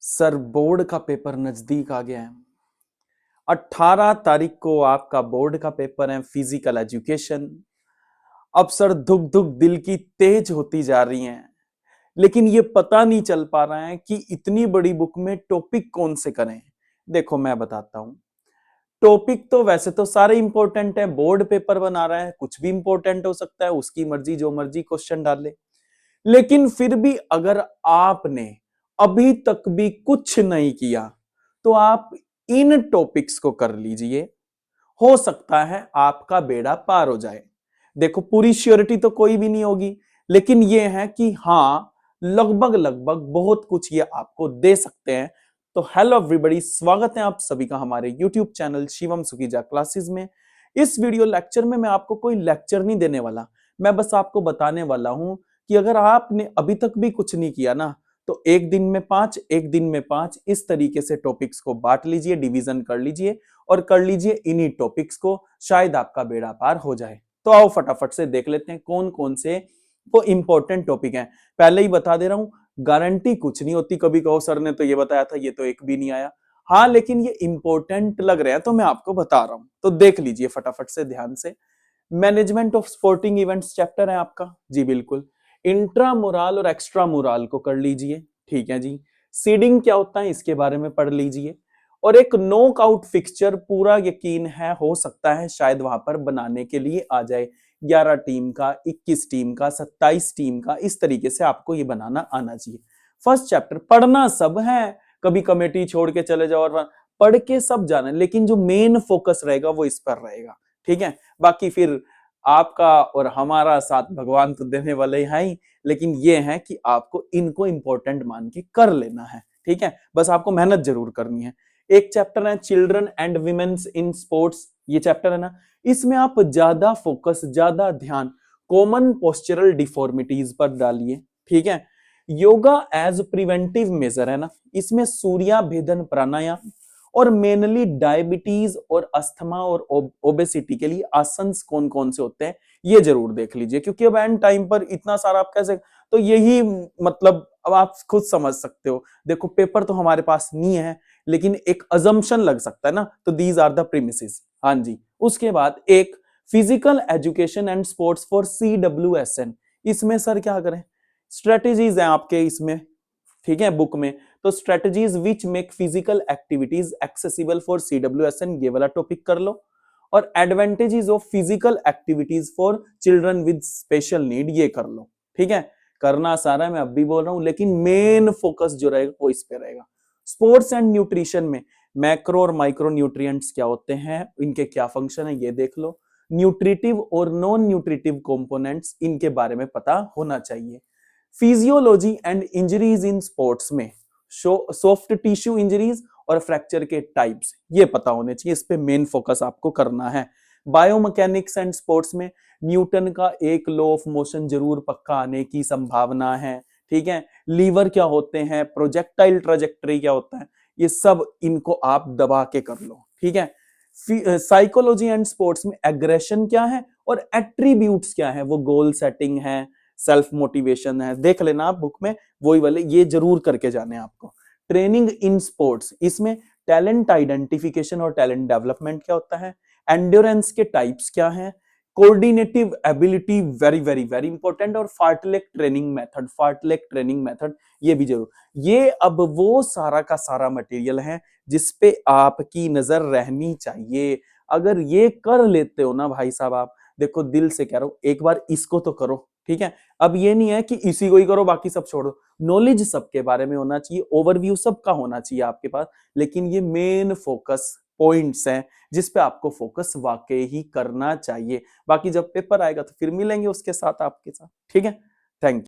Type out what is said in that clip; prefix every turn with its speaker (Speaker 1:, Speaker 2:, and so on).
Speaker 1: Sir board का paper नजदीक आ गया है। 18 तारीख को आपका बोर्ड का पेपर है, फिजिकल एजुकेशन। अब सर धुक धुक दिल की तेज होती जा रही हैं, लेकिन ये पता नहीं चल पा रहा है कि इतनी बड़ी बुक में टॉपिक कौन से करें। देखो मैं बताता हूं। टॉपिक तो वैसे तो सारे इंपॉर्टेंट है, बोर्ड पेपर बना रहा है, कुछ भी इंपॉर्टेंट हो सकता है, उसकी मर्जी, जो मर्जी क्वेश्चन डाले। लेकिन फिर भी अगर आपने अभी तक भी कुछ नहीं किया तो आप इन टॉपिक्स को कर लीजिए। हो सकता है आपका बेड़ा पार हो जाए। देखो पूरी श्योरिटी तो कोई भी नहीं होगी, लेकिन यह है कि हाँ, लगभग लगभग बहुत कुछ ये आपको दे सकते हैं। तो हेलो एवरीबॉडी, स्वागत है आप सभी का हमारे YouTube channel Shivam Sukija classes में। इस वीडियो लेक्चर में मैं आपको कोई लेक्चर नहीं देने वाला, मैं बस आपको बताने वाला हूं कि अगर आपने अभी तक भी कुछ नहीं किया ना, तो एक दिन में 5, एक दिन में 5, इस तरीके से टॉपिक्स को बांट लीजिए, डिवीजन कर लीजिए और कर लीजिए इन्हीं टॉपिक्स को, शायद आपका बेड़ा पार हो जाए। तो आओ फटाफट से देख लेते हैं कौन कौन से वो इंपॉर्टेंट टॉपिक हैं। पहले ही बता दे रहा हूं, गारंटी कुछ नहीं होती। कभी कहो सर ने तो ये बताया था, ये तो एक भी नहीं आया। हाँ, लेकिन ये इंपॉर्टेंट लग रहा है तो मैं आपको बता रहा हूं, तो देख लीजिए फटाफट से ध्यान से। Management of sporting events chapter है आपका, जी बिल्कुल। इंट्रा मोराल और एक्स्ट्रा मोराल को कर लीजिए, ठीक है जी। सीडिंग क्या होता है इसके बारे में पढ़ लीजिए। और एक नॉकआउट फिक्सचर पूरा यकीन है, हो सकता है शायद वहां पर बनाने के लिए आ जाए। 11 टीम का, 21 टीम का, 27 टीम का, इस तरीके से आपको ये बनाना आना चाहिए। फर्स्ट चैप्टर पढ़ना सब है, कभी कमेटी छोड़ के चले जाओ और पढ़ के सब जाना, लेकिन जो मेन फोकस रहेगा वो इस पर रहेगा, ठीक है। बाकी फिर आपका और हमारा साथ भगवान तो देने वाले हैं ही, लेकिन ये है कि आपको इनको इंपॉर्टेंट मान के कर लेना है, ठीक है। बस आपको मेहनत जरूर करनी है। एक चैप्टर है children and women's in sports, ये चैप्टर है ना, इसमें आप ज्यादा फोकस, ज्यादा ध्यान कॉमन पोस्चरल डिफॉर्मिटीज पर डालिए, ठीक है। योगा एज प्रिवेंटिव मेजर है ना, इसमें सूर्या भेदन प्राणायाम और मेनली डायबिटीज और अस्थमा और ओबेसिटी के लिए आसन कौन कौन से होते हैं ये जरूर देख लीजिए, क्योंकि अब एंड टाइम पर इतना सारा आप कैसे, तो यही मतलब अब आप खुद समझ सकते हो। देखो पेपर तो हमारे पास नहीं है, लेकिन एक अजम्पशन लग सकता है ना, तो दीज आर द प्रीमिसेस। हाँ जी। उसके बाद एक physical education and sports for CWSN, इसमें सर क्या करें, स्ट्रेटेजीज हैं आपके इसमें, ठीक है, बुक में। तो strategies which make physical activities accessible for CWSN, ये वाला टॉपिक कर लो। और advantages of physical activities for children with special need, ये कर लो, ठीक है। करना सारा है, मैं अब भी बोल रहा हूं, लेकिन मेन फोकस जो रहेगा वो इस पे रहेगा। स्पोर्ट्स एंड न्यूट्रिशन में मैक्रो और माइक्रो न्यूट्रिएंट्स क्या होते हैं, इनके क्या फंक्शन है ये देख लो। न्यूट्रिटिव और नॉन न्यूट्रिटिव कंपोनेंट्स, इनके बारे में पता होना चाहिए। Physiology and injuries in sports में सॉफ्ट टिश्यू इंजरीज और फ्रैक्चर के टाइप्स, ये पता होने चाहिए, इस पे मेन फोकस आपको करना है। बायोमैकेनिक्स एंड स्पोर्ट्स में न्यूटन का एक लॉ ऑफ मोशन जरूर पक्का आने की संभावना है, ठीक है। लीवर क्या होते हैं, प्रोजेक्टाइल ट्रेजेक्टरी क्या होता है, ये सब इनको आप दबा के कर लो, ठीक है। साइकोलॉजी एंड स्पोर्ट्स में एग्रेशन क्या है और एट्रीब्यूट्स क्या है, वो गोल सेटिंग है, सेल्फ मोटिवेशन है, देख लेना आप बुक में, वही वाले ये जरूर करके जाने आपको। ट्रेनिंग इन स्पोर्ट्स, इसमें टैलेंट आइडेंटिफिकेशन और टैलेंट डेवलपमेंट क्या होता है, एंड्योरेंस के टाइप्स क्या हैं, coordinative ability very very very important, और फार्टलेक ट्रेनिंग मेथड ये भी जरूर। ये अब वो सारा का सारा मटेरियल है जिसपे आपकी नजर रहनी चाहिए। अगर ये कर लेते हो ना भाई साहब, आप देखो दिल से कह रहा हूं, एक बार इसको तो करो, ठीक है। अब ये नहीं है कि इसी को ही करो बाकी सब छोड़ दो, नॉलेज सबके बारे में होना चाहिए, ओवरव्यू सबका होना चाहिए आपके पास, लेकिन ये मेन फोकस पॉइंट्स हैं जिस पे आपको फोकस वाकई ही करना चाहिए। बाकी जब पेपर आएगा तो फिर मिलेंगे उसके साथ आपके साथ, ठीक है। Thank you.